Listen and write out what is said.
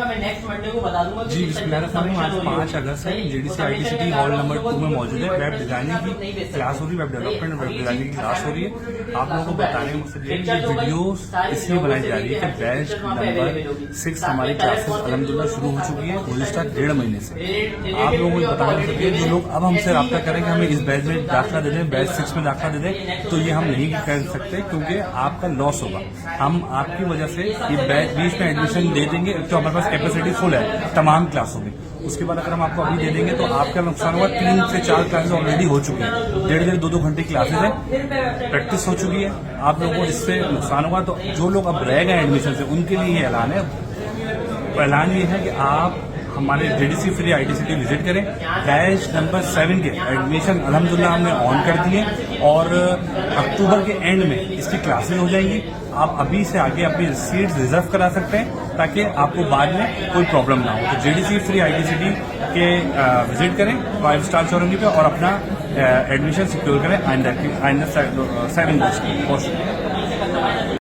का मैं next Monday को बता दूंगा। जी बिस्मिल्लाहिर्रहमानिर्रहीम, आज 5 अगस्त है। जेडीसी आईटीसीटी हॉल नंबर 2 में मौजूद है। वेब डिजाइनिंग की क्लास हो रही है, वेब डेवलपमेंट वेब डिजाइनिंग की क्लास हो रही है। आप लोगों को बताने में मकसद ये वीडियोस इसलिए बनाई जा रही है कि बैच नंबर 6 हमारी क्लासेस अलहमदुलिल्लाह शुरू हो चुकी है गुज़िश्ता 1.5 महीने से। आप लोगों को बताने में मकसद ये, जो लोग अब हमसे रब्ता करें कि हमें इस बैच में दाखिला दे दें, बैच 6 में दाखिला दे दें, तो ये हम नहीं कर सकते क्योंकि आपका लॉस होगा। हम आपकी वजह से ये बैच बीच में एडमिशन दे देंगे, तो हमारे पास कैपेसिटी फुल है तमाम क्लासों में। उसके बाद अगर हम आपको अभी दे देंगे तो आपका नुकसान होगा। 3 से 4 क्लासेस ऑलरेडी हो चुकी हैं, 1.5-2 घंटे क्लासेस है, प्रैक्टिस हो चुकी है। आप लोगों को इससे नुकसान होगा। तो जो लोग अब रह गए एडमिशन से, उनके लिए ये ऐलान है। ऐलान ये है कि आप हमारे जेडीसी फ्री आईटीसीटी विजिट करें। बैच नंबर 7 के एडमिशन अल्हम्दुलिल्लाह हमने ऑन कर दिए और अक्टूबर के एंड में इसकी क्लासेस हो जाएंगी। आप अभी से आगे अपनी सीट्स रिजर्व करा सकते हैं ताकि आपको बाद में कोई प्रॉब्लम ना हो। तो जेडीसी फ्री आईटीसीटी के विजिट करें 5 स्टार चौरंगी पे और अपना एडमिशन सिक्योर करें आइंदा 7 बैच की।